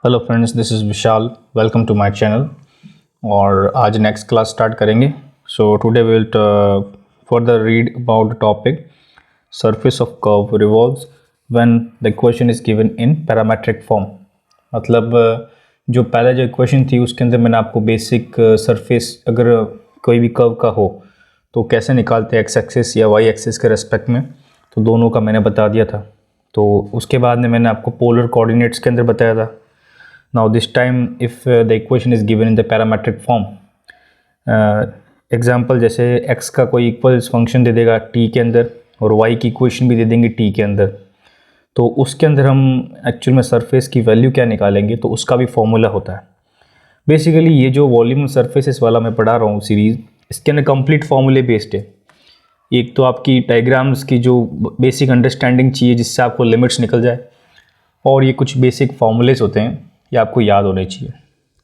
Hello friends, this is Vishal. Welcome to my channel. और आज next class start करेंगे। So today we will further read about the topic surface of curve revolves when the equation is given in parametric form. मतलब जो पहले जो equation थी उसके अंदर मैंने आपको बेसिक सरफेस अगर कोई भी कर्व का हो तो कैसे निकालते हैं एक्स एक्सिस या वाई एक्सिस के रेस्पेक्ट में, तो दोनों का मैंने बता दिया था। तो उसके बाद में मैंने आपको पोलर कोऑर्डिनेट्स के अंदर बताया था। Now this time if the equation is given in the parametric form, example जैसे x का कोई इक्वल्स फंक्शन दे देगा t के अंदर और y की इक्वेशन भी दे देंगे t के अंदर, तो उसके अंदर हम एक्चुअल में सरफेस की वैल्यू क्या निकालेंगे तो उसका भी फॉर्मूला होता है। बेसिकली ये जो वॉल्यूम सरफेसेस वाला मैं पढ़ा रहा हूँ सीरीज़, इसके अंदर कंप्लीट फॉर्मूले बेस्ड है। एक तो आपकी डायग्राम्स की जो बेसिक अंडरस्टैंडिंग चाहिए जिससे आपको लिमिट्स निकल जाए, और ये कुछ बेसिक फॉर्मूलेज होते हैं, ये आपको याद होने चाहिए।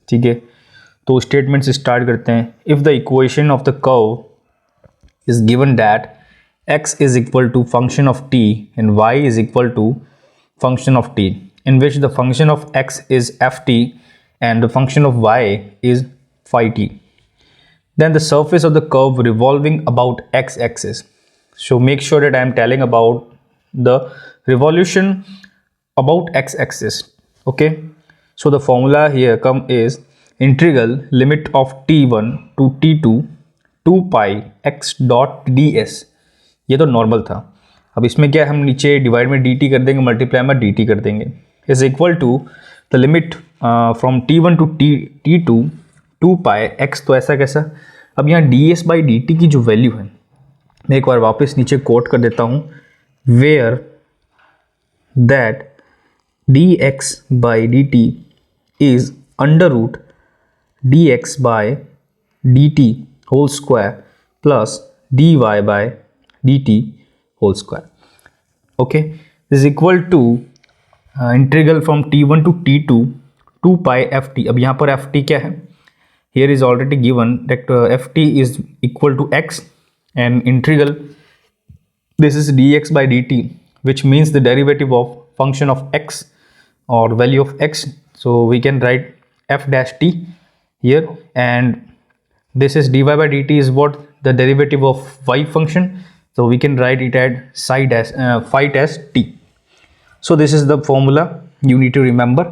ठीक है, तो स्टेटमेंट से स्टार्ट करते हैं। If the equation of the curve is given that x is equal to function of t and y is equal to function of t in which the function of x is ft and the function of y is phi t, then the surface of the curve revolving about x axis. So make sure that I am telling about the revolution about x axis. Okay, so the formula here come is integral limit of t1 to t2 2 pi x dot ds. ये तो normal था। अब इसमें क्या, हम नीचे divide में dt कर देंगे, मल्टीप्लाई में dt कर देंगे, is equal to the limit from t1 to t2 2 pi x। तो ऐसा कैसा, अब यहाँ ds बाई dt की जो वैल्यू है, मैं एक बार वापस नीचे कोट कर देता हूँ, where that dx by dt is under root dx by dt whole square plus dy by dt whole square. Okay, is equal to integral from t1 to t2 2 pi ft। अब यहाँ पर ft क्या है, here is already given that ft is equal to x and integral this is dx by dt, which means the derivative of function of x or value of x. So we can write f dash t here, and this is dy by dt is what the derivative of y function, so we can write it at psi dash phi dash t. So this is the formula you need to remember.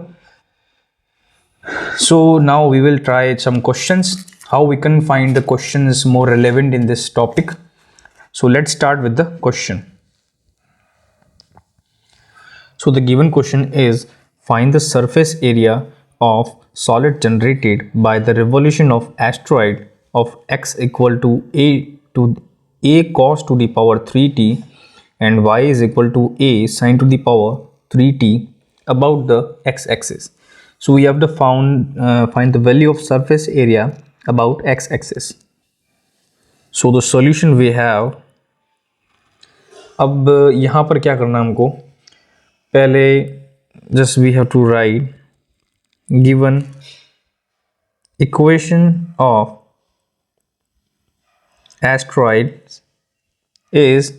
So now we will try some questions, how we can find the questions more relevant in this topic. So let's start with the question. So the given question is, find the surface area of solid generated by the revolution of asteroid of x equal to a cos to the power 3t and y is equal to a sin to the power 3t about the x-axis. So we have to find the value of surface area about x-axis. So the solution we have, अब यहाँ पर क्या करना हमको, पहले just we have to write given equation of asteroids is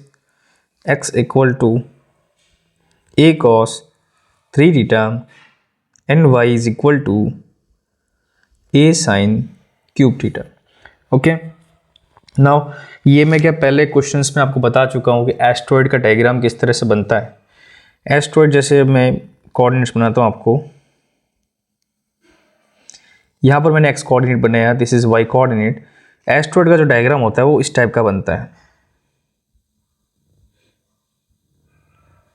x equal to a cos 3 theta and y is equal to a sin cube theta. Okay, now ये मैं क्या पहले क्वेश्चंस में आपको बता चुका हूँ कि एस्ट्रॉयड का डायग्राम किस तरह से बनता है। एस्ट्रॉयड जैसे मैं कोऑर्डिनेट्स बनाता हूँ आपको, यहाँ पर मैंने एक्स कोऑर्डिनेट बनाया, this is y coordinate. Astroid का जो डायग्राम होता है वो इस टाइप का बनता है,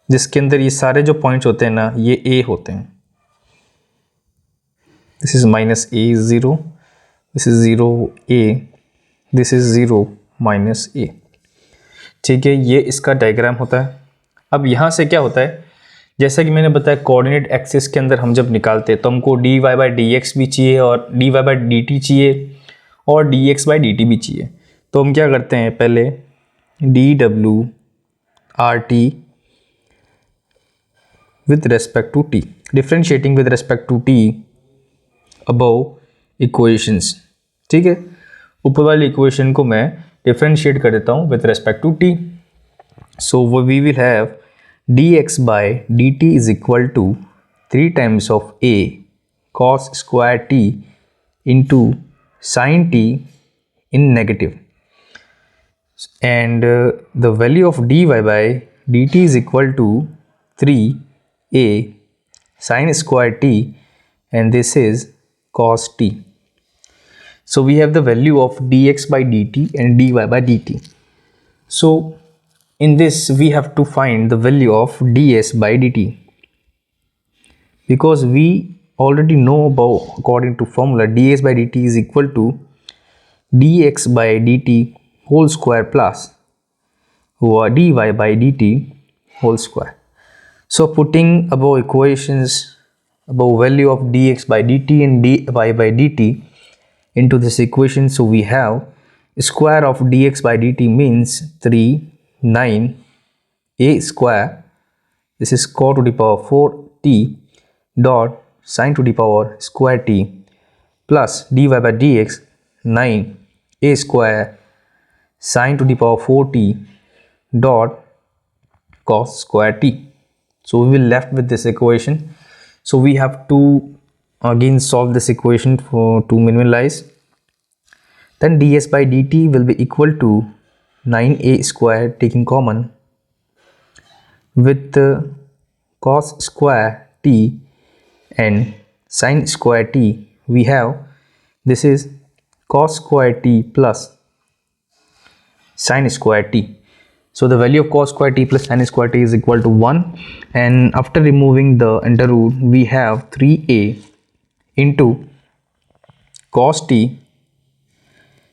जिसके अंदर ये सारे जो पॉइंट्स होते हैं ना, ये ए होते हैं। This is minus a 0, this is 0 a, this is 0 minus a. ठीक है, ये इसका डायग्राम होता है। अब यहाँ से क्या होता है, जैसा कि मैंने बताया कोऑर्डिनेट एक्सिस के अंदर हम जब निकालते हैं तो हमको dy बाई डी एक्स भी चाहिए और dy बाई डी टी चाहिए और dx बाई डी टी भी चाहिए। तो हम क्या करते हैं, पहले dw rt with respect to t, differentiating with respect to t above equations। ठीक है, ऊपर वाली इक्वेशन को मैं डिफरेंशिएट कर देता हूँ with respect to t. So we will have dx by dt is equal to 3 times of a cos square t into sin t in negative, and the value of dy by dt is equal to 3a sin square t, and this is cos t. So we have the value of dx by dt and dy by dt. So in this we have to find the value of ds by dt, because we already know about, according to formula, ds by dt is equal to dx by dt whole square plus dy by dt whole square. So putting above equations, above value of dx by dt and dy by dt into this equation, so we have square of dx by dt means 9 a square, this is cos to the power 4t dot sin to the power square t plus dy by dx 9 a square sin to the power 4t dot cos square t. So we will left with this equation. So we have to again solve this equation to minimize. Then ds by dt will be equal to 9a square taking common with cos square t and sin square t. We have this is cos square t plus sin square t. So the value of cos square t plus sin square t is equal to 1, and after removing the under root we have 3a into cos t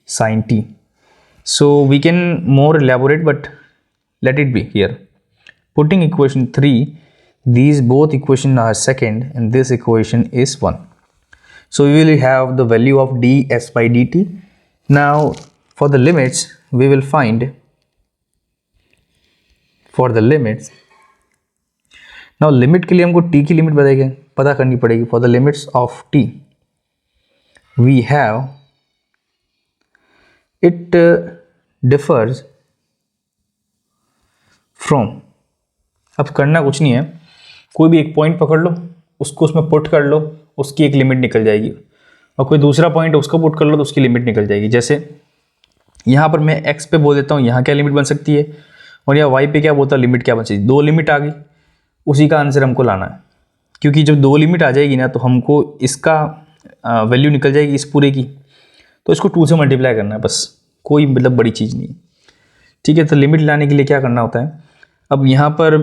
sin t. So we can more elaborate, but let it be here. Putting equation 3, these both equations are second and this equation is 1. So we will have the value of ds by dt. Now for the limits we will find, for the limits, now limit के लिए हमको t की limit पता करनी पड़ेगी. For the limits of t we have, it differs from, अब करना कुछ नहीं है, कोई भी एक पॉइंट पकड़ लो, उसको उसमें पुट कर लो, उसकी एक लिमिट निकल जाएगी, और कोई दूसरा पॉइंट है उसको पुट कर लो तो उसकी लिमिट निकल जाएगी. जैसे यहाँ पर मैं x पे बोल देता हूँ, यहाँ क्या लिमिट बन सकती है, और यहाँ y पे क्या बोलता है, लिमिट क्या बन सकती है. 2 लिमिट आ गई, उसी का आंसर हमको लाना है, क्योंकि जब 2 लिमिट आ जाएगी ना तो हमको इसका वैल्यू निकल जाएगी इस पूरे की, तो इसको 2 से मल्टीप्लाई करना है बस, कोई मतलब बड़ी चीज़ नहीं है. ठीक है, तो लिमिट लाने के लिए क्या करना होता है. अब यहाँ पर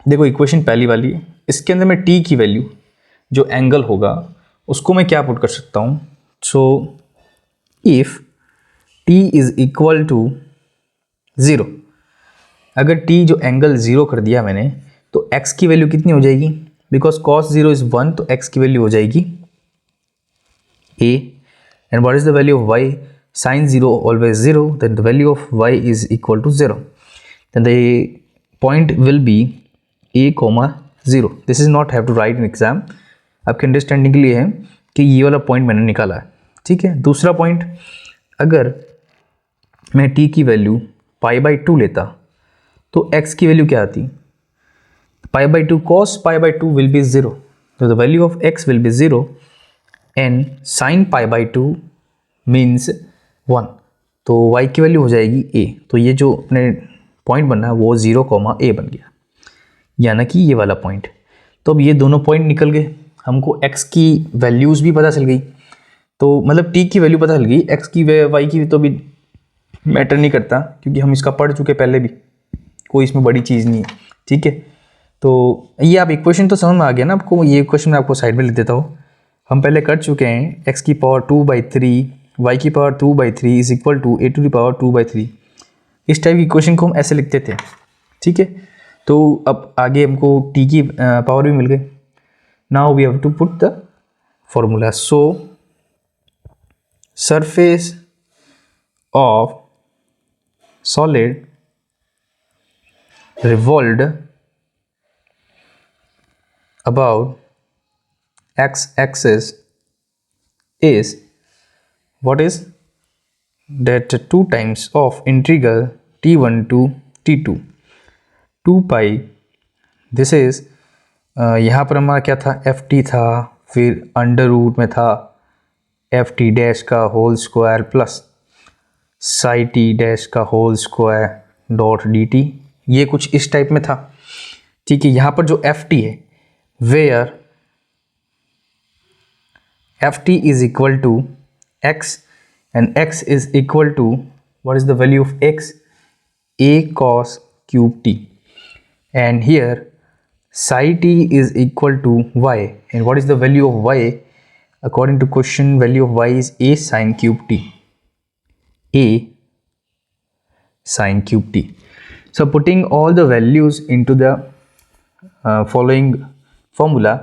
देखो इक्वेशन पहली वाली है, इसके अंदर मैं t की वैल्यू जो एंगल होगा उसको मैं क्या पुट कर सकता हूँ. So if t is equal to 0, अगर t जो एंगल 0 कर दिया मैंने तो x की वैल्यू कितनी हो जाएगी, बिकॉज cos 0 इज़ 1, तो x की वैल्यू हो जाएगी a. And what is the value of y, sin 0 always 0, then the value of y is equal to 0, then the point will be a comma 0. this is not have to write in exam, आपके understanding के लिए है कि ये वाला point मैंने निकाला है. ठीक है, दूसरा पॉइंट, अगर मैं t की वैल्यू π/2 लेता तो x की वैल्यू क्या आती, π/2 cos π/2 will be 0, so the value of x will be 0 and sin π/2 means 1, तो y की वैल्यू हो जाएगी a. तो ये जो अपने पॉइंट बनना है वो 0, a बन गया, यानी कि ये वाला पॉइंट. तो अब ये दोनों पॉइंट निकल गए, हमको x की वैल्यूज़ भी पता चल गई, तो मतलब t की वैल्यू पता चल गई, x की y की तो भी मैटर नहीं करता क्योंकि हम इसका पढ़ चुके पहले भी, कोई इसमें बड़ी चीज़ नहीं है. ठीक है, तो ये आप इक्वेशन तो समझ में आ गया ना आपको. ये इक्वेशन मैं आपको साइड में लिख देता हूँ, हम पहले कर चुके हैं. x की पावर 2/3 y की power 2/3 is equal to a to the power 2/3. इस टाइप की इक्वेशन को हम ऐसे लिखते थे. ठीक है, तो अब आगे हमको t की पावर भी मिल गई. Now we have to put the formula. So surface of solid revolved about x-axis is what is that 2 times of integral t1 to t2 2 pi. this is यहाँ पर हमारा क्या था, ft था फिर अंडर रूट में था एफ टी डैश का whole square plus psi T dash का whole square dot D T, ये कुछ इस टाइप में था। ठीक है, यहाँ पर जो एफ टी है, where f t is equal to x and x is equal to what is the value of x, a cos cube t, and here psi t is equal to y, and what is the value of y? According to question, value of y is a sin cube t, a sin cube t. So putting all the values into the following formula,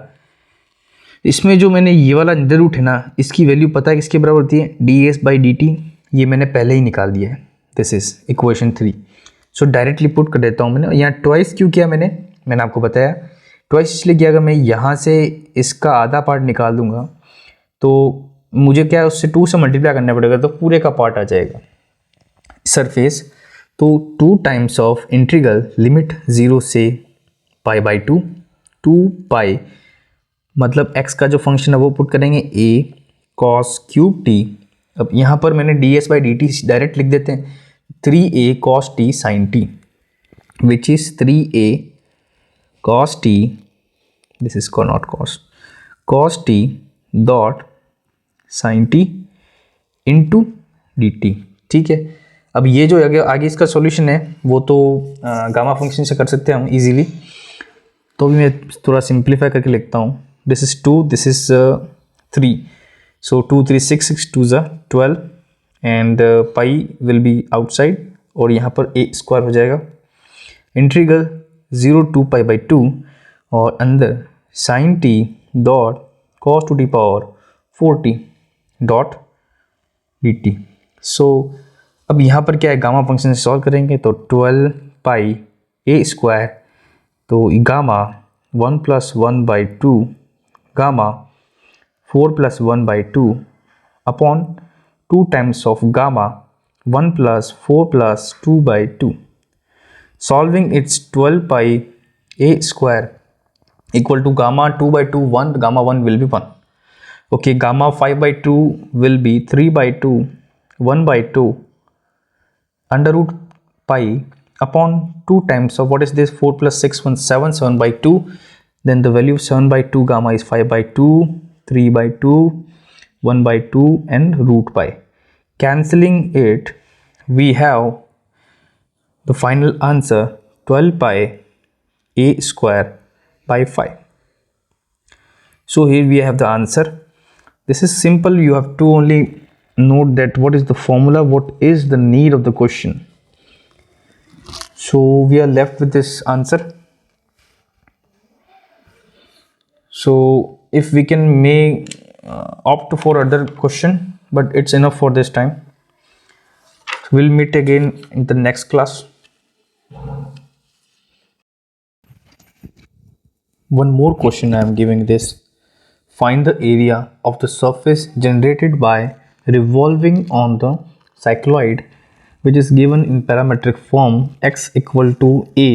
इसमें जो मैंने ये वाला under root है ना, इसकी value पता है किसके बराबर होती है, D s by D T, ये मैंने पहले ही निकाल दिया है। This is equation 3। So directly put कर देता हूँ मैंने। यहाँ ट्वाइस क्यों किया मैंने आपको बताया। ट्वाइस इसलिए किया, अगर मैं यहाँ से इसका आधा पार्ट निकाल दूंगा तो मुझे क्या है, उससे 2 से मल्टीप्लाई करना पड़ेगा, तो पूरे का पार्ट आ जाएगा सरफेस। तो 2 टाइम्स ऑफ इंटीग्रल लिमिट 0 से पाई बाई 2, 2 पाई मतलब x का जो फंक्शन है वो पुट करेंगे a cos क्यूब t। अब यहाँ पर मैंने ds by D T direct लिख देते हैं, 3a cos t sin t which is 3a cos t, this is not cos t dot sin t into D T. ठीक है, अब ये जो आगे इसका सॉल्यूशन है वो तो गामा फंक्शन से कर सकते हैं हम इजीली, तो भी मैं थोड़ा सिंप्लीफाई करके लिखता हूँ। This is 2, this is 3, so 2 3 6 6 2 12 and pi will be outside और यहाँ पर a स्क्वायर हो जाएगा। इंटीग्रल 0 to pi by 2 और अंदर sin t dot cos to the power 4t dot dt। सो अब यहाँ पर क्या है, गामा फंक्शन से सॉल्व करेंगे तो 12 पाई a स्क्वायर, तो gamma 1 + 1 by 2 gamma 4 + 1 by 2 upon 2 times of gamma 1 + 4 + 2 by 2. Solving its 12 pi a square equal to gamma 2 by 2 1, gamma 1 will be 1. Okay, gamma 5 by 2 will be 3 by 2 1 by 2 under root pi upon 2 times of what is this, 4 + 6 1 7 7 by 2. Then the value of 7 by 2 gamma is 5 by 2, 3 by 2, 1 by 2 and root pi. Cancelling it, we have the final answer 12 pi a square by 5. So here we have the answer. This is simple, you have to only note that what is the formula, what is the need of the question. So we are left with this answer. So if we can opt for other question, but it's enough for this time. We'll meet again in the next class. One more question I am giving this. Find the area of the surface generated by revolving on the cycloid, which is given in parametric form x equal to a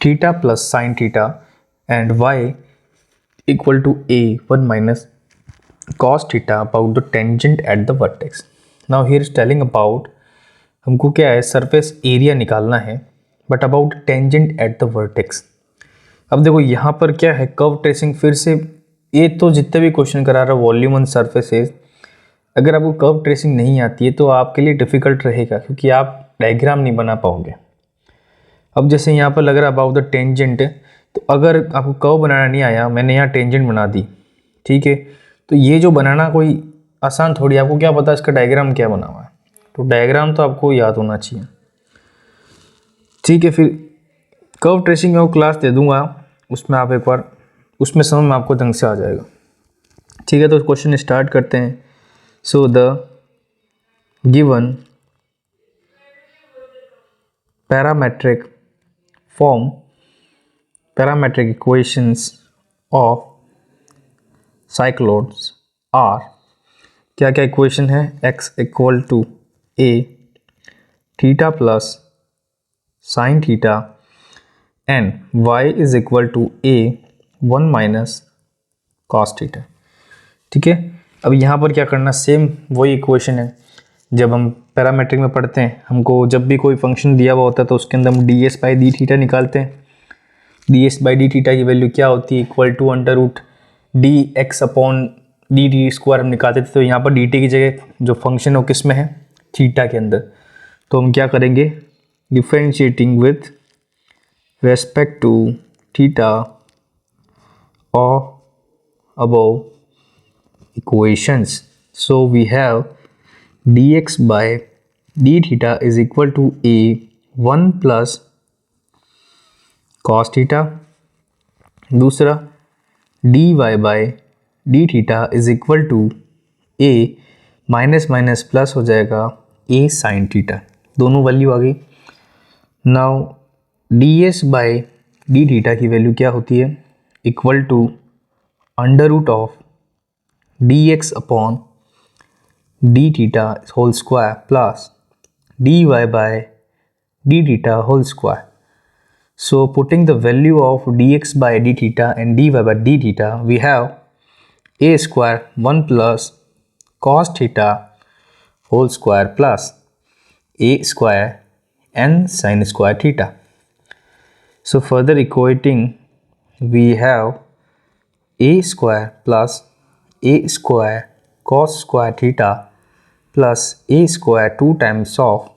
theta plus sine theta and y equal to a 1 minus cos theta about the tangent at the vertex. Now here is telling about हमको क्या है, surface area निकालना है, but about tangent at the vertex. अब देखो यहाँ पर क्या है, कर्व ट्रेसिंग। फिर से ये तो जितने भी क्वेश्चन करा रहा है वॉल्यूम ऑन सरफेसेस, अगर आपको कर्व ट्रेसिंग नहीं आती है तो आपके लिए डिफ़िकल्ट रहेगा, क्योंकि आप डायग्राम नहीं बना पाओगे। अब जैसे यहाँ पर लग रहा है अबाउट द टेंजेंट, तो अगर आपको कर्व बनाना नहीं आया, मैंने यहाँ टेंजेंट बना दी, ठीक है, तो ये जो बनाना कोई आसान थोड़ी, आपको क्या पता इसका डायग्राम क्या बना हुआ है, तो डायग्राम तो आपको याद होना चाहिए। ठीक है, फिर कर्व ट्रेसिंग में क्लास दे दूंगा, उसमें आप एक बार उसमें समझ में आपको ढंग से आ जाएगा। ठीक है, तो क्वेश्चन स्टार्ट करते हैं। So the given parametric form, parametric equations of cycloids are, क्या क्या इक्वेशन है, x equal to a theta plus sine theta and y is equal to a 1 minus cos theta. ठीक है, अब यहाँ पर क्या करना, सेम वही इक्वेशन है जब हम पैरामेट्रिक में पढ़ते हैं, हमको जब भी कोई फंक्शन दिया हुआ होता है तो उसके अंदर हम d s by d theta निकालते हैं। D s by d theta की वैल्यू क्या होती है, equal to under root d x upon d t square हम निकालते थे। तो यहाँ पर डी टी की जगह जो फंक्शन है वो किस में है, थीटा के अंदर। तो हम क्या करेंगे, differentiating with respect to theta और above equations. So we have dx by d theta is equal to a 1 plus cos theta, दूसरा dy by d theta is equal to a minus minus plus हो जाएगा a sin theta, दोनों value आ गई। Now ds by d theta की value क्या होती है, equal to under root of dx upon d theta whole square plus dy by d theta whole square. So putting the value of dx by d theta and dy by d theta, we have a square 1 plus cos theta whole square plus a square n sin square theta. So further equating, we have a square plus a square cos square theta plus a square 2 times of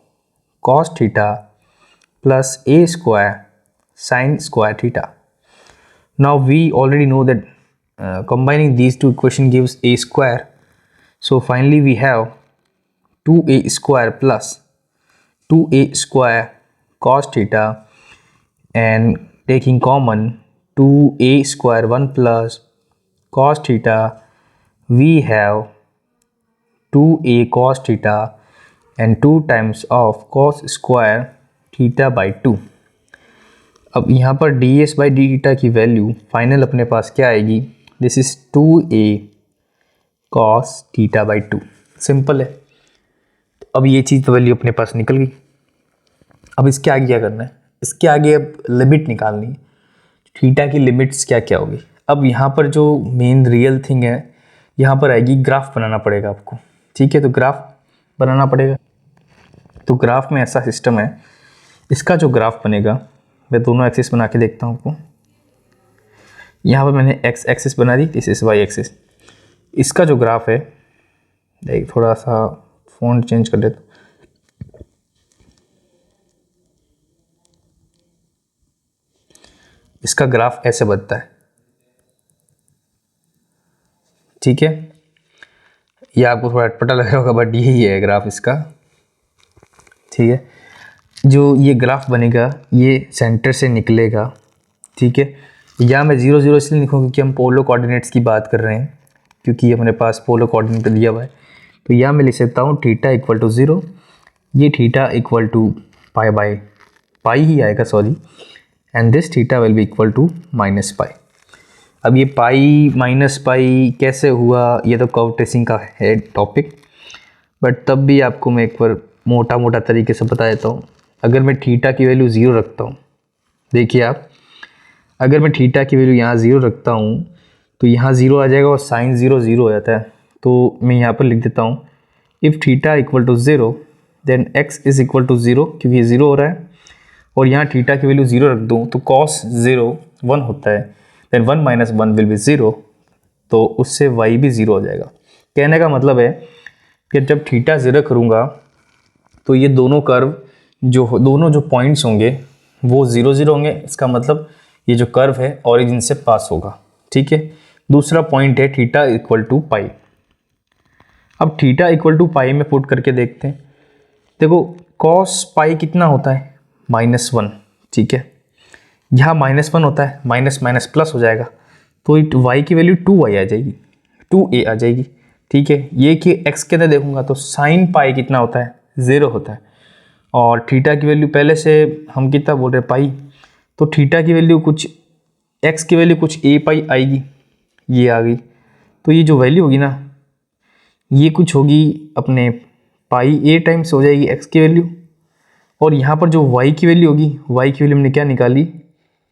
cos theta plus a square sin square theta. Now we already know that combining these two equations gives a square. So finally we have 2a square plus 2a square cos theta, and taking common 2a square 1 plus cos theta, we have 2a cos theta and 2 times of cos square theta by 2. अब यहाँ पर ds by d theta की value final अपने पास क्या आएगी, this is 2a cos theta by 2। Simple है। अब ये चीज़ वैल्यू अपने पास निकल गई। अब इसके आगे क्या करना है, इसके आगे अब लिमिट निकालनी है, थीटा की लिमिट्स क्या क्या होगी। अब यहाँ पर जो मेन रियल थिंग है, यहाँ पर आएगी ग्राफ बनाना पड़ेगा आपको। ठीक है, तो ग्राफ बनाना पड़ेगा। तो ग्राफ में ऐसा सिस्टम है, इसका जो ग्राफ बनेगा, मैं दोनों एक्सिस बना के देखता हूँ आपको। यहाँ पर मैंने एक्स एक्सिस बना दी, दिस इज वाई एक्सिस। इसका जो ग्राफ है, देख थोड़ा सा फ़ॉन्ट चेंज कर देता हूँ। इसका ग्राफ ऐसे बनता है। ठीक है, ये आपको थोड़ा अटपटा लग रहा होगा, बट यही है ग्राफ इसका। ठीक है, जो ये ग्राफ बनेगा ये सेंटर से निकलेगा। ठीक है, या मैं 0 0 इसलिए लिखूँ क्योंकि हम पोलो कोऑर्डिनेट्स की बात कर रहे हैं, क्योंकि हमारे पास पोलो कोऑर्डिनेट दिया हुआ है। तो यहाँ मैं लिख सकता हूँ थीटा इक्वल टू 0, ये theta equal to pi by pi ही आएगा, sorry, and this theta will be equal to minus pi. अब ये पाई माइनस पाई कैसे हुआ, ये तो कर्व ट्रेसिंग का है टॉपिक, बट तब भी आपको मैं एक बार मोटा मोटा तरीके से बता देता हूँ। अगर मैं थीटा की वैल्यू 0 रखता हूँ, देखिए आप, अगर मैं थीटा की वैल्यू यहाँ 0 रखता हूँ तो यहाँ 0 आ जाएगा और साइन 0 0 हो जाता है। तो मैं यहाँ पर लिख देता हूँ, if theta equal to 0 then x is equal to 0, क्योंकि 0 हो रहा है, और यहाँ थीटा की वैल्यू 0 रख दूँ तो कॉस 0 1 होता है, देन 1 माइनस 1 विल बी 0, तो उससे y भी 0 हो जाएगा। कहने का मतलब है कि जब थीटा 0 करूँगा तो ये दोनों कर्व दोनों जो पॉइंट्स होंगे वो 0 0 होंगे। इसका मतलब ये जो कर्व है ओरिजिन से पास होगा। ठीक है, दूसरा पॉइंट है थीटा इक्वल टू पाई। अब थीटा इक्वल टू पाई में पुट करके देखते हैं। देखो कॉस पाई कितना होता है, -1। ठीक है, यहाँ -1 होता है, माइनस माइनस प्लस हो जाएगा, तो y की वैल्यू 2y आ जाएगी, 2a आ जाएगी। ठीक है, ये कि x के अंदर देखूंगा तो साइन पाई कितना होता है, 0 होता है, और थीटा की वैल्यू पहले से हम कितना बोल रहे हैं, पाई, तो थीटा की वैल्यू कुछ x की वैल्यू कुछ a पाई आएगी, ये आ गई। तो ये जो वैल्यू होगी ना, ये कुछ होगी अपने पाई a टाइम्स हो जाएगी x की वैल्यू, और यहाँ पर जो y की वैल्यू होगी, y की वैल्यू हमने क्या निकाली,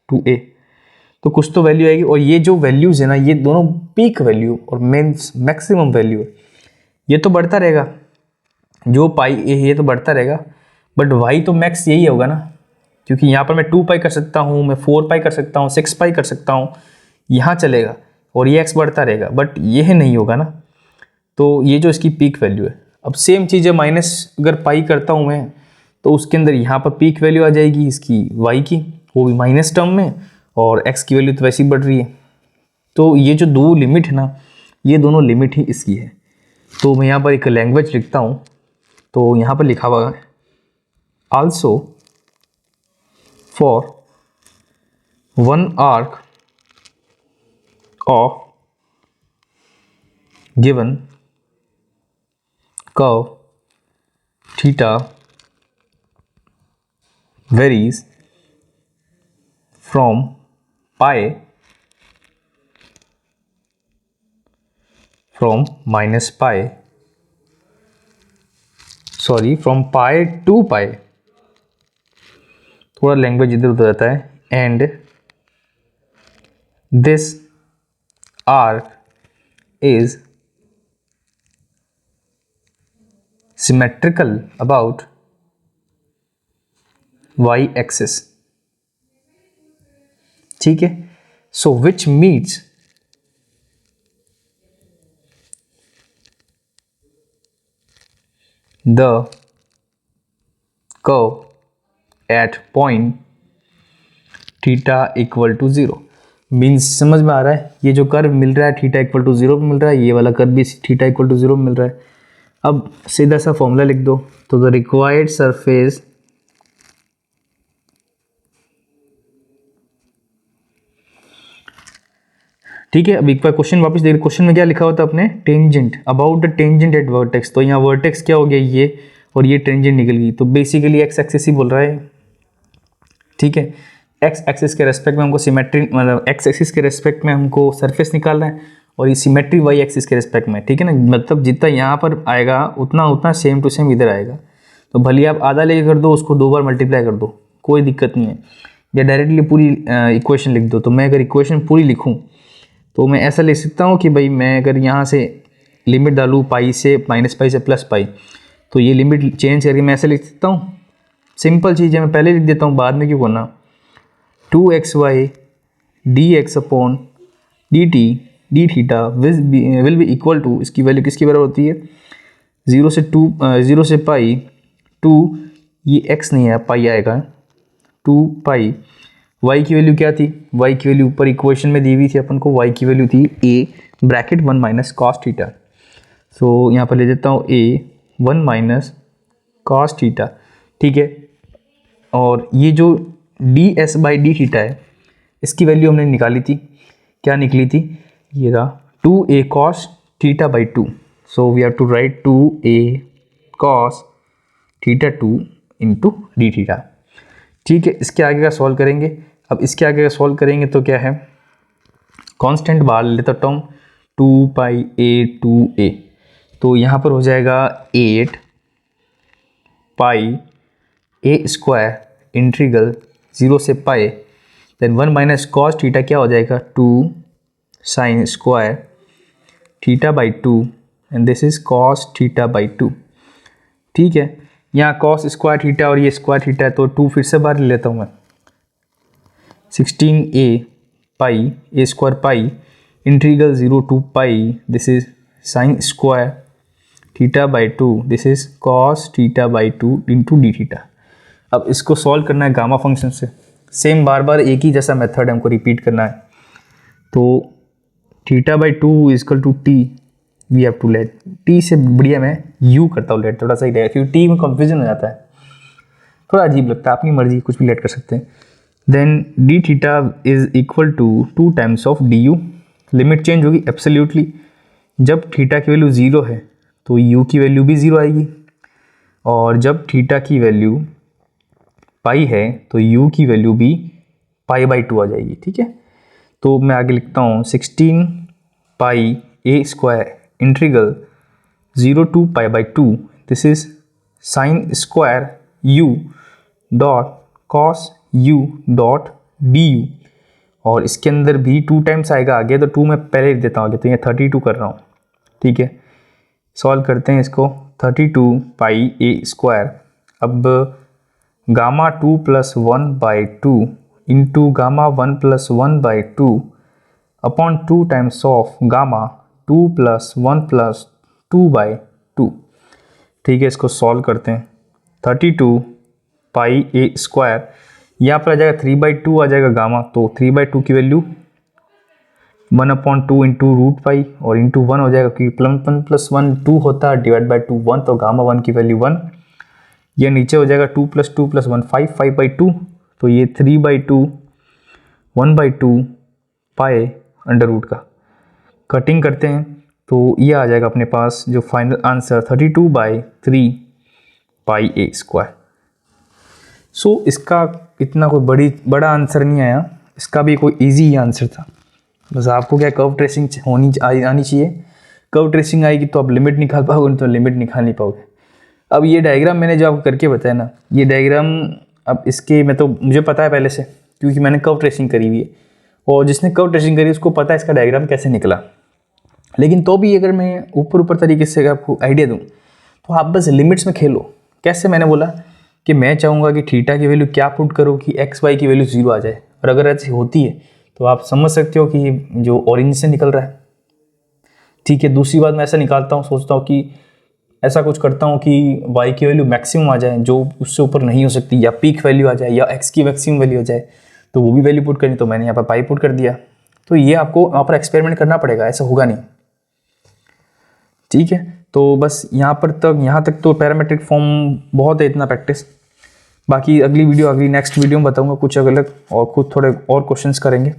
2a। तो कुछ तो वैल्यू आएगी। और ये जो वैल्यूज़ है ना, ये दोनों पीक वैल्यू और मैक्सिमम वैल्यू है, ये तो बढ़ता रहेगा, जो पाई ये तो बढ़ता रहेगा, बट वाई तो मैक्स यही होगा ना, क्योंकि यहाँ पर मैं 2 पाई कर सकता हूँ, मैं 4 पाई कर सकता हूँ, 6 पाई कर सकता हूँ, यहाँ चलेगा और ये एक्स बढ़ता रहेगा, बट ये नहीं होगा ना। तो ये जो इसकी पीक वैल्यू है। अब सेम चीज़ है, माइनस अगर पाई करता हूँ मैं, तो उसके अंदर यहाँ पर पीक वैल्यू आ जाएगी इसकी वाई की, वो भी माइनस टर्म में, और एक्स की वैल्यू तो वैसे ही बढ़ रही है। तो ये जो दो लिमिट है ना, ये दोनों लिमिट ही इसकी है। तो मैं यहाँ पर एक लैंग्वेज लिखता हूँ, तो यहाँ पर लिखा हुआ है also for one arc of given curve theta varies from from pi to pi, थोड़ा लैंग्वेज इधर उधर रहता है, and this arc is symmetrical about y axis, ठीक है। So which meets the curve at point theta equal to 0। Means समझ में आ रहा है, ये जो कर्व मिल रहा है थीटा इक्वल टू 0 पे मिल रहा है, ये वाला कर्व भी थीटा इक्वल टू 0 पे मिल रहा है। अब सीधा सा फॉर्मूला लिख दो, तो द रिक्वायर्ड सरफेस ठीक है। अब एक बार क्वेश्चन वापस देखिए, क्वेश्चन में क्या लिखा होता है अपने, tangent about the tangent at vertex. तो यहाँ वर्टेक्स क्या हो गया ये, और ये टेंजेंट निकल गई, तो बेसिकली एक्स एक्सिस ही बोल रहा है, ठीक है। एक्स एक्सिस के रेस्पेक्ट में हमको सिमेट्री, मतलब एक्स एक्सिस के रेस्पेक्ट में हमको सरफेस निकालना है, और ये सिमेट्री वाई एक्सिस के रेस्पेक्ट में, ठीक है ना। मतलब जितना यहाँ पर आएगा उतना उतना सेम टू सेम इधर आएगा। तो भले आप आधा लेके कर दो, उसको 2 बार मल्टीप्लाई कर दो, कोई दिक्कत नहीं है, या डायरेक्टली पूरी इक्वेशन लिख दो। तो मैं अगर इक्वेशन पूरी लिखूँ तो मैं ऐसा लिख सकता हूँ कि भाई मैं अगर यहाँ से लिमिट डालूँ पाई से माइनस पाई से प्लस पाई, तो ये लिमिट चेंज करके मैं ऐसा लिख सकता हूँ। सिंपल चीज़ है, मैं पहले लिख देता हूँ, बाद में क्यों करना। 2xy dx upon dt d theta will be equal to, इसकी वैल्यू किसकी बराबर होती है, 0 से 2 0 से पाई 2, ये x नहीं है पाई आएगा, 2 पाई। y की वैल्यू क्या थी, y की वैल्यू ऊपर इक्वेशन में दी हुई थी अपन को, y की वैल्यू थी a bracket 1 minus cos theta. So यहाँ पर ले देता हूँ a 1 माइनस कॉस थीटा, ठीक है। और ये जो ds बाई डी थीटा है, इसकी वैल्यू हमने निकाली थी, क्या निकली थी, ये रहा 2a cos theta by 2। So we have to write 2a cos theta 2 into d theta, ठीक है। इसके आगे का सॉल्व करेंगे। अब इसके आगे का सॉल्व करेंगे तो क्या है, कांस्टेंट बाहर लेता टर्म 2 पाई a 2a, तो यहाँ पर हो जाएगा 8 पाई a स्क्वायर इंटीग्रल 0 से पाई, देन 1 माइनस कॉस थीटा क्या हो जाएगा 2 sign square theta by 2, and this is cos theta by 2, ठीक है। यहाँ कॉस स्क्वायर थीटा और ये स्क्वायर थीटा है, तो 2 फिर से बाहर ले लेता हूँ मैं, 16a pi a square pi integral 0 to pi, this is sine square theta by 2, this is cos theta by 2 into d theta. अब इसको सॉल्व करना है गामा फंक्शन से, सेम बार बार एक ही जैसा मेथड हमको रिपीट करना है। तो theta by 2 is equal to t, we have to let t से बढ़िया मैं यू करता हूँ लेट, थोड़ा सा ही रहेगा, क्योंकि टी में कंफ्यूजन हो जाता है, थोड़ा अजीब लगता है, अपनी मर्जी कुछ भी लेट कर सकते हैं। Then d theta is equal to 2 times of d u, limit change होगी एब्सोल्युटली, जब थीटा की वैल्यू 0 है तो यू की वैल्यू भी 0 आएगी, और जब थीटा की वैल्यू पाई है तो यू की वैल्यू भी पाई बाई 2 आ जाएगी, ठीक है। तो मैं आगे लिखता हूँ 16 pi a square integral 0 to pi by 2, this is sine square u dot cos u dot d u, और इसके अंदर भी 2 टाइम्स आएगा आगे, तो 2 मैं पहले लिख देता हूँ आगे, तो ये 32 कर रहा हूँ, ठीक है। सॉल्व करते हैं इसको, 32 पाई ए स्क्वायर, अब gamma 2 + 1/2 into gamma 1 + 1/2 upon 2 times of gamma 2 + 1 + 2/2, ठीक है। इसको सॉल्व करते हैं, 32 पाई ए स्क्वायर, यहाँ पर आ जाएगा 3/2 आ जाएगा गामा, तो 3/2 की वैल्यू 1/2 इंटू रूट पाई और इंटू 1 हो जाएगा, क्योंकि 1 + 1 2 होता है, डिवाइड बाई 2 1, तो गामा 1 की वैल्यू 1। ये नीचे हो जाएगा 2 + 2 + 1 5, 5/2, तो ये 3/2 1/2 पाए अंडर रूट का। कटिंग करते हैं तो ये आ जाएगा अपने पास जो final answer 32/3 pi a square. सो इसका इतना कोई बड़ा आंसर नहीं आया, इसका भी कोई इजी ही आंसर था। बस आपको क्या कर्व ट्रेसिंग आनी चाहिए, कर्व ट्रेसिंग आएगी तो आप लिमिट निकाल पाओगे, नहीं तो लिमिट निकाल नहीं पाओगे। अब ये डायग्राम मैंने जो आपको करके बताया ना, ये डायग्राम अब इसके मुझे पता है पहले से, क्योंकि मैंने कर्व ट्रेसिंग करी हुई है, और जिसने कर्व ट्रेसिंग करी उसको पता है इसका डायग्राम कैसे निकला। लेकिन तो भी अगर मैं ऊपर तरीके से आपको आइडिया दूँ, तो आप बस लिमिट्स में खेलो। कैसे, मैंने बोला कि मैं चाहूँगा कि थीटा की वैल्यू क्या पुट करो कि एक्स वाई की वैल्यू 0 आ जाए, और अगर ऐसी होती है तो आप समझ सकते हो कि जो ऑरेंज से निकल रहा है, ठीक है। दूसरी बात, मैं ऐसा निकालता हूँ, सोचता हूँ कि ऐसा कुछ करता हूँ कि वाई की वैल्यू मैक्सिमम आ जाए, जो उससे ऊपर नहीं हो सकती, या पीक वैल्यू आ जाए, या एक्स की मैक्सिमम वैल्यू आ जाए, तो वो भी वैल्यू पुट करनी, तो मैंने यहाँ पर पाई पुट कर दिया। तो ये आपको वहाँ पर एक्सपेरिमेंट करना पड़ेगा, ऐसा होगा नहीं, ठीक है। तो बस यहाँ तक तो पैरामेट्रिक फॉर्म बहुत है, इतना प्रैक्टिस। बाकी अगली नेक्स्ट वीडियो में बताऊँगा कुछ अलग, और खुद थोड़े और क्वेश्चंस करेंगे।